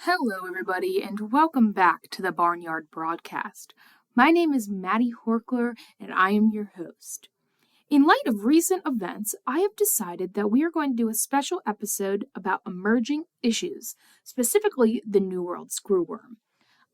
Hello, everybody, and welcome back to the Barnyard Broadcast. My name is Maddie Horkler, and I am your host. In light of recent events, I have decided that we are going to do a special episode about emerging issues, specifically the New World Screwworm.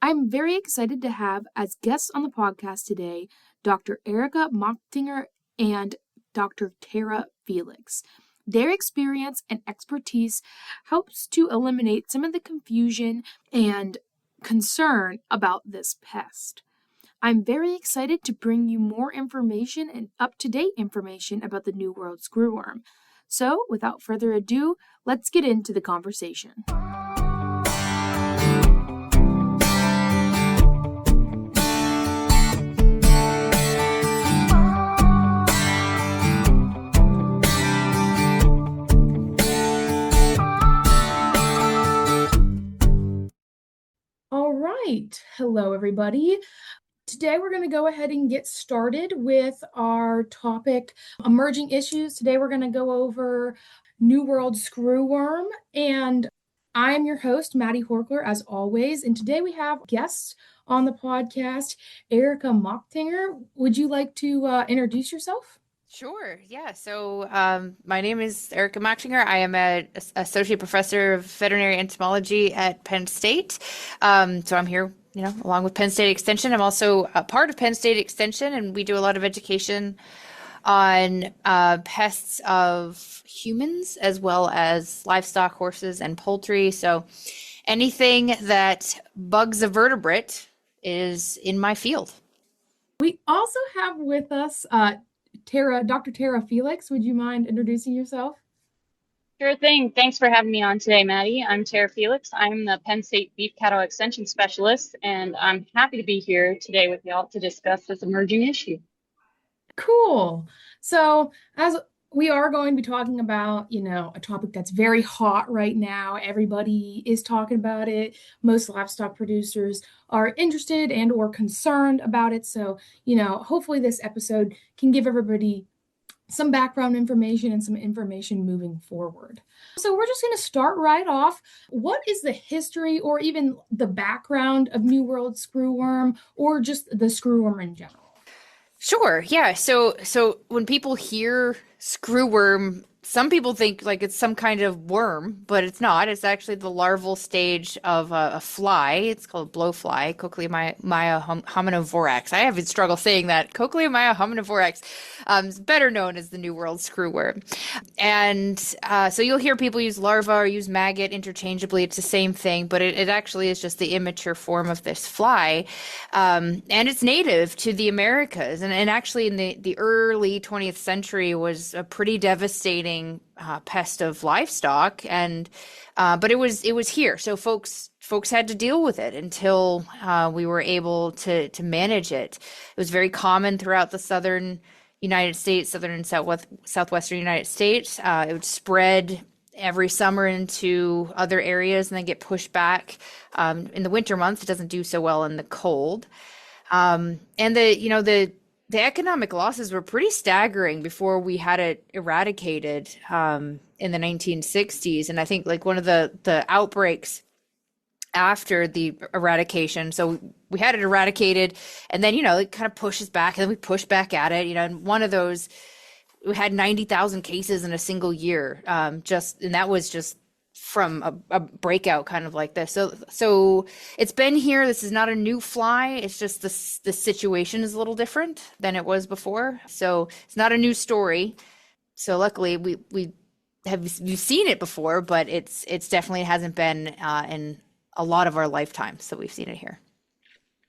I'm very excited to have as guests on the podcast today Dr. Erika Machtinger and Dr. Tara Felix. Their experience and expertise helps to eliminate some of the confusion and concern about this pest. I'm very excited to bring you more information and up-to-date information about the New World Screwworm. So, without further ado, let's get into the conversation. All right. Hello, everybody. Today, we're going to go ahead and get started with our topic, emerging issues. Today, we're going to go over New World Screwworm, and I'm your host, Maddie Horkler, as always. And today, we have guests on the podcast, Erika Machtinger. Would you like to introduce yourself? Sure. Yeah. So my name is Erika Machtinger. I am an associate professor of veterinary entomology at Penn State. So I'm here, along with Penn State Extension. I'm also a part of Penn State Extension, and we do a lot of education on pests of humans as well as livestock, horses, and poultry. So anything that bugs a vertebrate is in my field. We also have with us Dr. Tara Felix. Would you mind introducing yourself? Sure thing. Thanks for having me on today, Maddie. I'm Tara Felix. I'm the Penn State Beef Cattle Extension Specialist, and I'm happy to be here today with y'all to discuss this emerging issue. Cool. So, as we are going to be talking about, a topic that's very hot right now. Everybody is talking about it. Most livestock producers are interested and or concerned about it. So, hopefully this episode can give everybody some background information and some information moving forward. So we're just going to start right off. What is the history or even the background of New World Screwworm or just the screwworm in general? Sure. Yeah. So when people hear screwworm, some people think like it's some kind of worm, but it's not. It's actually the larval stage of a fly. It's called blowfly, Cochleomya hominivora. I have struggle saying that. Cochleomya hominivora is better known as the New World Screwworm. And so you'll hear people use larva or use maggot interchangeably. It's the same thing, but it actually is just the immature form of this fly. And it's native to the Americas. And actually in the early 20th century was a pretty devastating pest of livestock, and but it was here, so folks had to deal with it until we were able to manage it. It was very common throughout the southern United States, southern and southwestern United States. It would spread every summer into other areas and then get pushed back in the winter months. It doesn't do so well in the cold, and the economic losses were pretty staggering before we had it eradicated in the 1960s. And I think like one of the outbreaks after the eradication, so we had it eradicated and then, it kind of pushes back and then we push back at it, and one of those, we had 90,000 cases in a single year, and that was just from a breakout kind of like this. So it's been here. This is not a new fly. It's just the situation is a little different than it was before. So it's not a new story. So luckily we've seen it before, but it's definitely hasn't been in a lot of our lifetimes. So we've seen it here.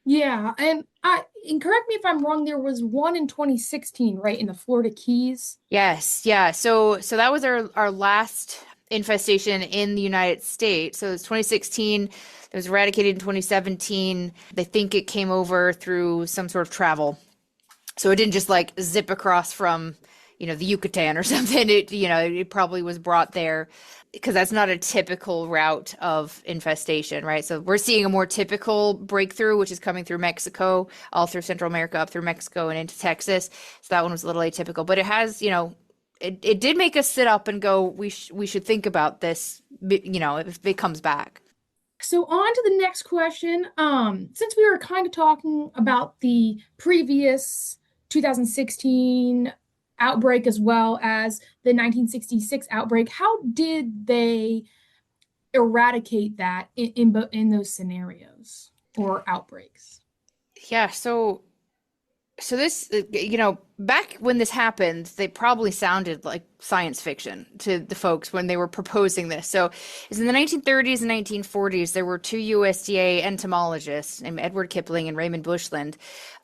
Yeah, and correct me if I'm wrong, there was one in 2016, right, in the Florida Keys? Yes, yeah. So that was our last infestation in the United States. So it's 2016. It was eradicated in 2017. They think it came over through some sort of travel. So it didn't just like zip across from, the Yucatan or something. It probably was brought there because that's not a typical route of infestation, right? So we're seeing a more typical breakthrough, which is coming through Mexico, all through Central America, up through Mexico and into Texas. So that one was a little atypical, but it has, it did make us sit up and go, we should think about this, if it comes back. So on to the next question. Since we were kind of talking about the previous 2016 outbreak as well as the 1966 outbreak, how did they eradicate that in those scenarios or outbreaks? Yeah, so this, back when this happened, they probably sounded like science fiction to the folks when they were proposing this. So it's in the 1930s and 1940s, there were two USDA entomologists named Edward Kipling and Raymond Bushland,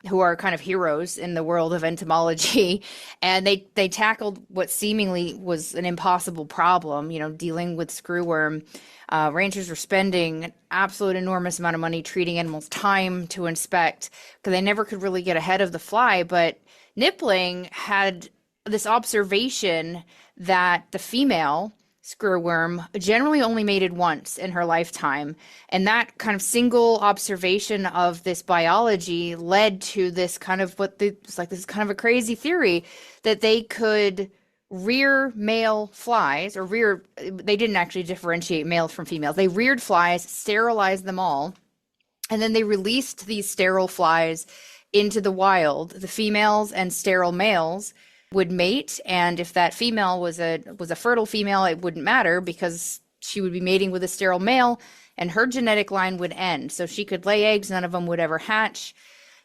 who are kind of heroes in the world of entomology. And they tackled what seemingly was an impossible problem, dealing with screwworm. Ranchers were spending an absolute enormous amount of money treating animals' time to inspect because they never could really get ahead of the fly. But Kipling had this observation that the female screwworm generally only mated once in her lifetime. And that kind of single observation of this biology led to this kind of this is kind of a crazy theory that they could rear male flies they didn't actually differentiate males from females. They reared flies, sterilized them all, and then they released these sterile flies into the wild. The females and sterile males would mate, and if that female was a fertile female, it wouldn't matter because she would be mating with a sterile male and her genetic line would end. So she could lay eggs, none of them would ever hatch.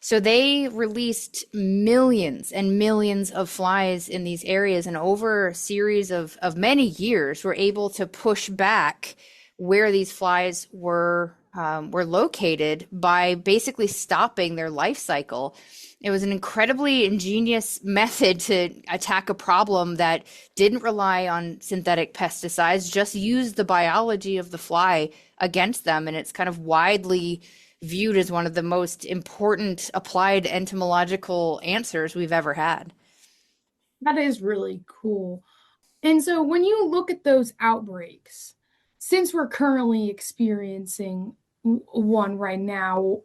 So they released millions and millions of flies in these areas, and over a series of many years were able to push back where these flies were located by basically stopping their life cycle. It was an incredibly ingenious method to attack a problem that didn't rely on synthetic pesticides, just used the biology of the fly against them, and it's kind of widely viewed as one of the most important applied entomological answers we've ever had. That is really cool. And so when you look at those outbreaks, since we're currently experiencing one right now,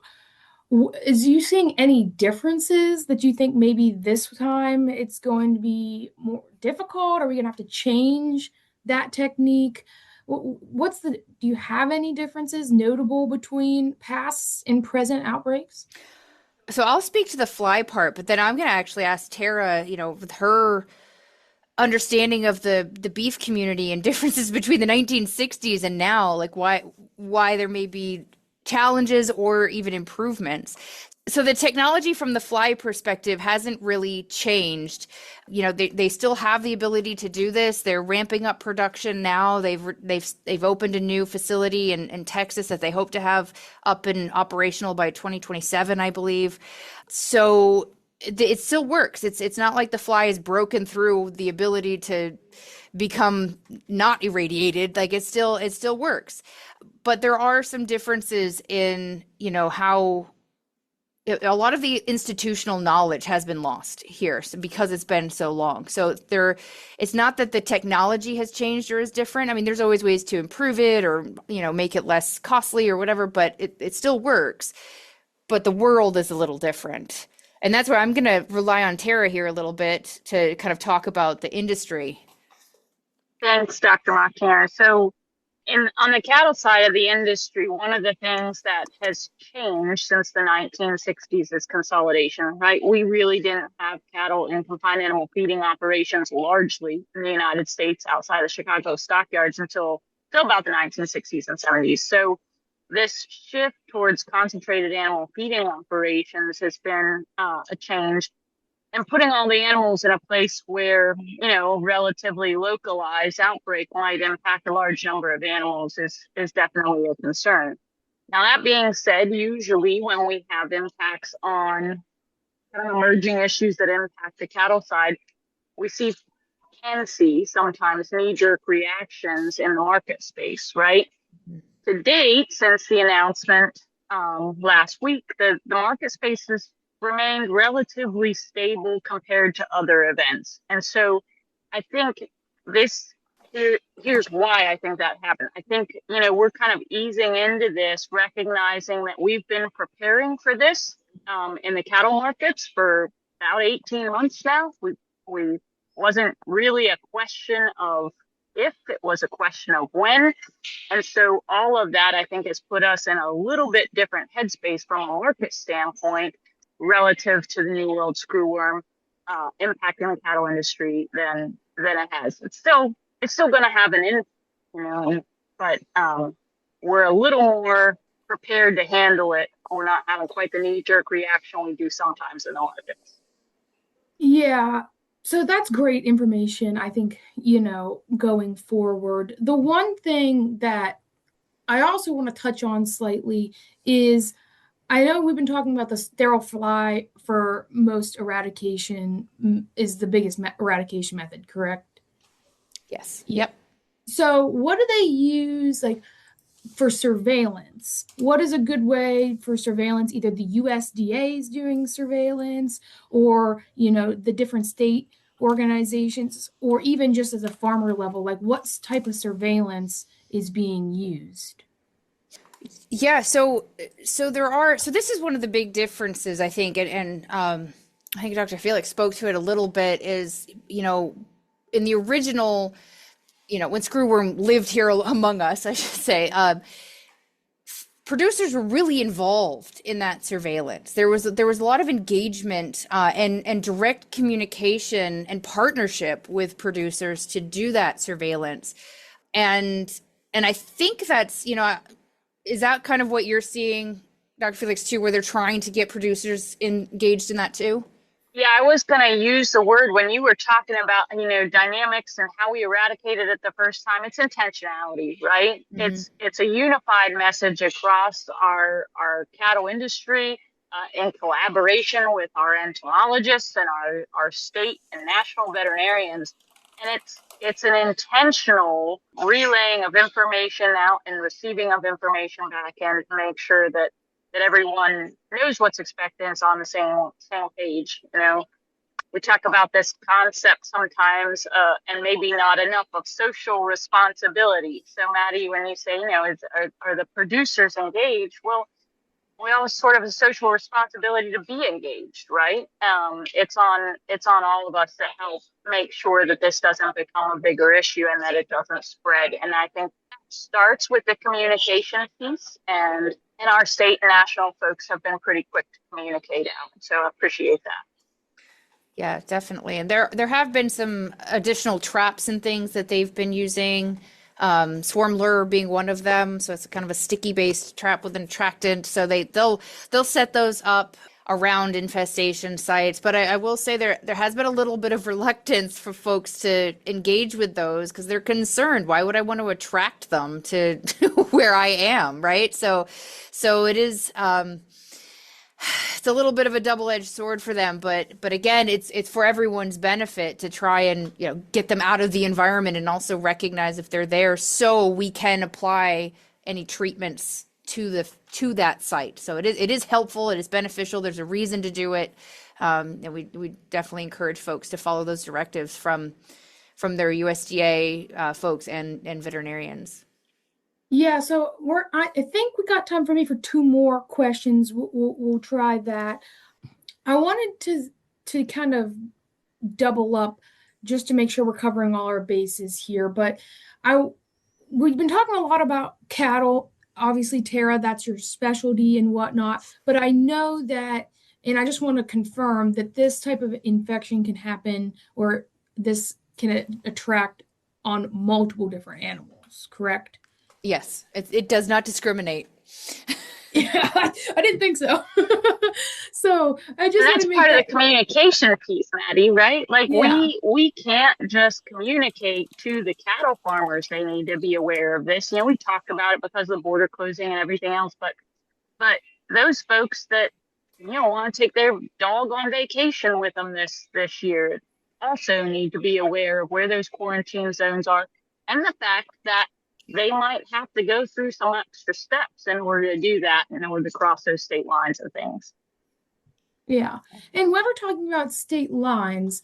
is you seeing any differences that you think maybe this time it's going to be more difficult? Are we going to have to change that technique? Do you have any differences notable between past and present outbreaks? So I'll speak to the fly part, but then I'm going to actually ask Tara, with her understanding of the beef community and differences between the 1960s and now, like why there may be challenges or even improvements. So the technology from the fly perspective hasn't really changed. They still have the ability to do this. They're ramping up production now. They've opened a new facility in Texas that they hope to have up and operational by 2027, I believe. So it still works. It's not like the fly is broken through the ability to become not irradiated. Like it still works. But there are some differences in, how a lot of the institutional knowledge has been lost here because it's been so long. So it's not that the technology has changed or is different. I mean, there's always ways to improve it or, make it less costly or whatever, but it still works. But the world is a little different. And that's where I'm going to rely on Tara here a little bit to kind of talk about the industry. Thanks, Dr. Machtinger. So on the cattle side of the industry, one of the things that has changed since the 1960s is consolidation, right? We really didn't have cattle in confined animal feeding operations largely in the United States outside of Chicago stockyards until about the 1960s and 70s. So this shift towards concentrated animal feeding operations has been a change. And putting all the animals in a place where, relatively localized outbreak might impact a large number of animals is definitely a concern. Now, that being said, usually when we have impacts on kind of emerging issues that impact the cattle side, we can see sometimes knee-jerk reactions in the market space, right? To date, since the announcement last week, the market space has remained relatively stable compared to other events. And so I think here's why I think that happened. I think, we're kind of easing into this, recognizing that we've been preparing for this in the cattle markets for about 18 months now. We wasn't really a question of if, it was a question of when. And so all of that, I think, has put us in a little bit different headspace from a market standpoint relative to the New World Screwworm impacting the cattle industry than it has. It's still going to have an impact, but we're a little more prepared to handle it. We're not having quite the knee-jerk reaction we do sometimes in the markets. Yeah, so that's great information, I think, going forward. The one thing that I also want to touch on slightly is I know we've been talking about the sterile fly for most eradication is the biggest eradication method, correct? Yes. Yep. So what do they use for surveillance? What is a good way for surveillance? Either the USDA is doing surveillance or, the different state organizations, or even just as a farmer level, what type of surveillance is being used? Yeah, so this is one of the big differences, I think, and I think Dr. Felix spoke to it a little bit, is, in the original, when screwworm lived here among us, I should say, producers were really involved in that surveillance. There was a lot of engagement and direct communication and partnership with producers to do that surveillance, and I think that's, is that kind of what you're seeing, Dr. Felix, too, where they're trying to get producers engaged in that too? Yeah, I was going to use the word when you were talking about, dynamics and how we eradicated it the first time. It's intentionality, right? Mm-hmm. It's a unified message across our cattle industry in collaboration with our entomologists and our state and national veterinarians. And it's an intentional relaying of information out and receiving of information back in to make sure that everyone knows what's expected and is on the same page. We talk about this concept sometimes, and maybe not enough, of social responsibility. So, Maddie, when you say, are the producers engaged? Well, we all sort of a social responsibility to be engaged, right? It's on all of us to help make sure that this doesn't become a bigger issue and that it doesn't spread. And I think that starts with the communication piece, and our state and national folks have been pretty quick to communicate out. So I appreciate that. Yeah, definitely. And there have been some additional traps and things that they've been using. Swarm lure being one of them. So it's kind of a sticky based trap with an attractant. So they'll set those up around infestation sites. But I will say there has been a little bit of reluctance for folks to engage with those because they're concerned. Why would I want to attract them to where I am, right? So it is it's a little bit of a double-edged sword for them, but again, it's for everyone's benefit to try and get them out of the environment and also recognize if they're there, so we can apply any treatments to that site. So it is helpful, it is beneficial. There's a reason to do it, and we definitely encourage folks to follow those directives from their USDA folks and veterinarians. Yeah, so I think we got time for me for two more questions. We'll try that. I wanted to kind of double up just to make sure we're covering all our bases here. But we've been talking a lot about cattle. Obviously, Tara, that's your specialty and whatnot. But I know that, and I just want to confirm that this type of infection can happen, or this can attract on multiple different animals, correct? Yes, it does not discriminate. Yeah, I didn't think so. So I just that's part of the communication piece, Maddie, right? We can't just communicate to the cattle farmers. They need to be aware of this. We talked about it because of the border closing and everything else, but those folks that want to take their dog on vacation with them this year also need to be aware of where those quarantine zones are, and the fact that they might have to go through some extra steps in order to do that, in order to cross those state lines and things. Yeah. And when we're talking about state lines,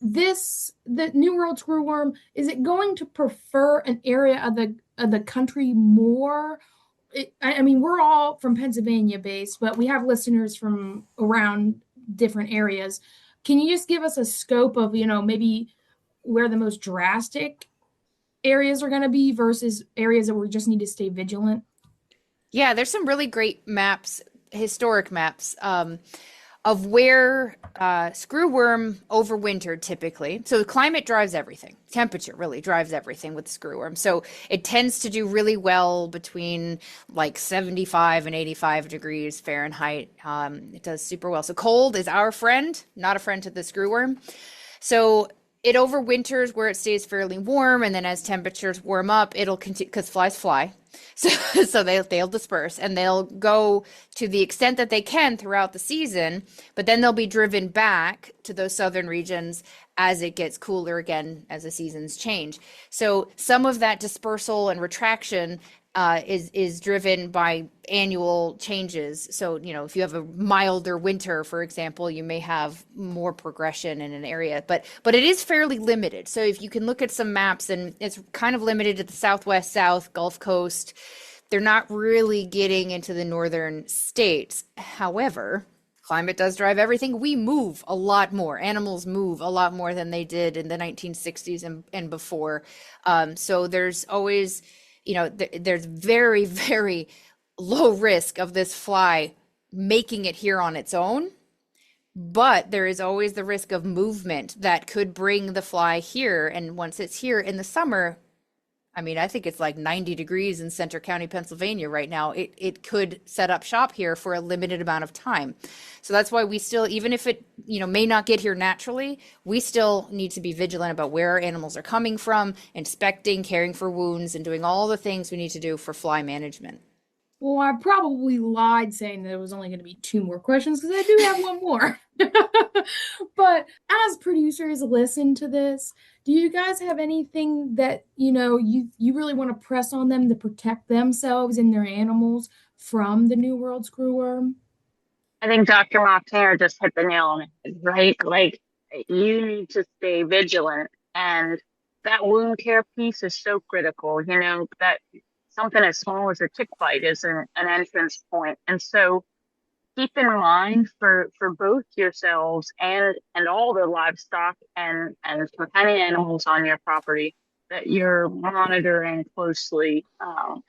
the New World Screwworm, is it going to prefer an area of the country more? I mean, we're all from Pennsylvania based, but we have listeners from around different areas. Can you just give us a scope of, maybe where the most drastic areas are going to be versus areas that we just need to stay vigilant? Yeah, there's some really great maps, historic maps, of where screwworm overwintered typically. So the climate drives everything. Temperature really drives everything with screwworm. So it tends to do really well between like 75 and 85 degrees Fahrenheit. It does super well. So cold is our friend, not a friend to the screwworm. So it overwinters where it stays fairly warm, and then as temperatures warm up, it'll continue, because flies fly. So they'll disperse, and they'll go to the extent that they can throughout the season, but then they'll be driven back to those southern regions as it gets cooler again, as the seasons change. So some of that dispersal and retraction is driven by annual changes. So, if you have a milder winter, for example, you may have more progression in an area, but it is fairly limited. So if you can look at some maps, and it's kind of limited to the Southwest, South, Gulf Coast, they're not really getting into the northern states. However, climate does drive everything. We move a lot more. Animals move a lot more than they did in the 1960s and before. So there's always, there's very, very low risk of this fly making it here on its own, but there is always the risk of movement that could bring the fly here. And once it's here in the summer, I think it's like 90 degrees in Center County, Pennsylvania right now. It could set up shop here for a limited amount of time. So that's why we still, even if it, may not get here naturally, we still need to be vigilant about where our animals are coming from, inspecting, caring for wounds, and doing all the things we need to do for fly management. Well, I probably lied saying that it was only going to be 2 more questions, because I do have one more. But as producers listen to this, do you guys have anything that, you really want to press on them to protect themselves and their animals from the New World Screwworm? I think Dr. Machtinger just hit the nail on the head, right? Like, you need to stay vigilant, and that wound care piece is so critical. That something as small as a tick bite is an entrance point. And so keep in mind for both yourselves and all the livestock and companion animals on your property that you're monitoring closely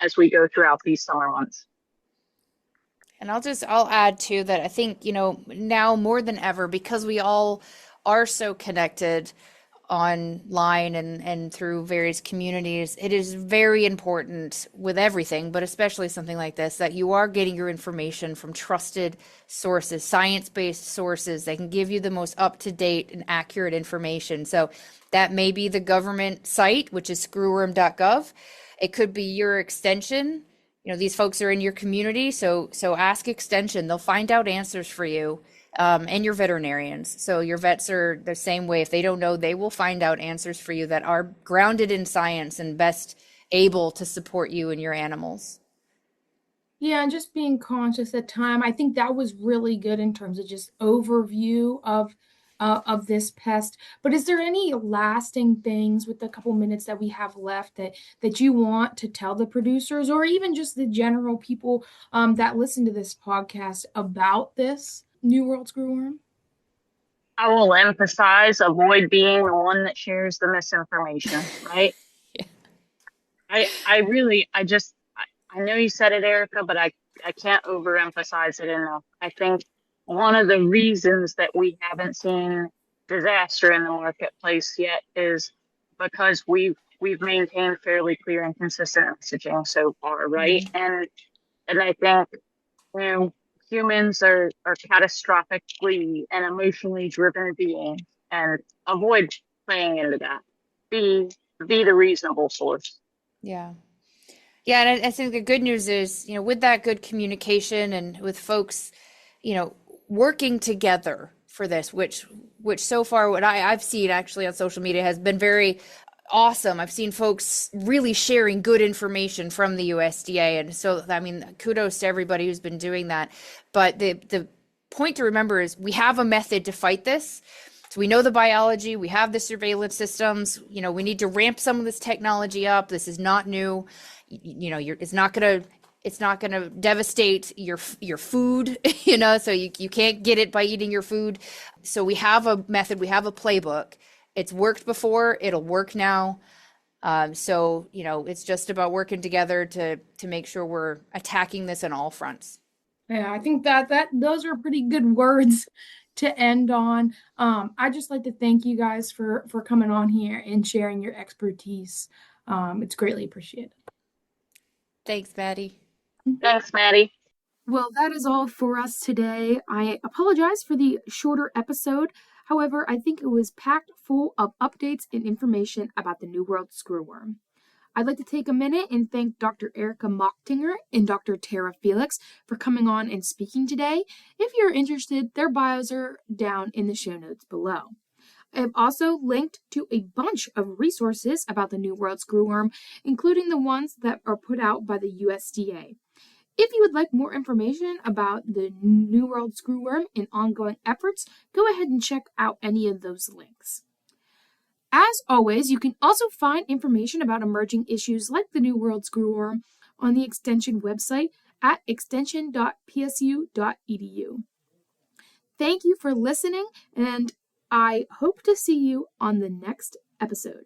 as we go throughout these summer months. And I'll add too that I think, now more than ever, because we all are so connected online and through various communities, it is very important with everything, but especially something like this, that you are getting your information from trusted sources, science-based sources that can give you the most up-to-date and accurate information. So that may be the government site, which is screwworm.gov. It could be your extension. These folks are in your community, so ask extension. They'll find out answers for you. And your veterinarians. So your vets are the same way. If they don't know, they will find out answers for you that are grounded in science and best able to support you and your animals. Yeah, and just being conscious at time. I think that was really good in terms of just overview of this pest. But is there any lasting things with the couple minutes that we have left that you want to tell the producers, or even just the general people that listen to this podcast about this New World Screwworm? I will emphasize, avoid being the one that shares the misinformation, right? Yeah. I know you said it, Erika, but I can't overemphasize it enough. I think one of the reasons that we haven't seen disaster in the marketplace yet is because we've maintained fairly clear and consistent messaging so far, right? Mm-hmm. And I think, humans are catastrophically and emotionally driven beings, and avoid playing into that. Be the reasonable source. Yeah. And I think the good news is, with that good communication and with folks, working together for this, which so far what I've seen actually on social media has been very awesome. I've seen folks really sharing good information from the USDA. And so, kudos to everybody who's been doing that. But the point to remember is we have a method to fight this. So we know the biology, we have the surveillance systems, we need to ramp some of this technology up. This is not new. It's not going to devastate your food, so you can't get it by eating your food. So we have a method, we have a playbook. It's worked before, it'll work now. So, it's just about working together to make sure we're attacking this on all fronts. Yeah, I think that those are pretty good words to end on. I'd just like to thank you guys for coming on here and sharing your expertise. It's greatly appreciated. Thanks, Maddie. Thanks, Maddie. Well, that is all for us today. I apologize for the shorter episode. However, I think it was packed full of updates and information about the New World Screwworm. I'd like to take a minute and thank Dr. Erika Machtinger and Dr. Tara Felix for coming on and speaking today. If you're interested, their bios are down in the show notes below. I have also linked to a bunch of resources about the New World Screwworm, including the ones that are put out by the USDA. If you would like more information about the New World Screwworm and ongoing efforts, go ahead and check out any of those links. As always, you can also find information about emerging issues like the New World Screwworm on the Extension website at extension.psu.edu. Thank you for listening, and I hope to see you on the next episode.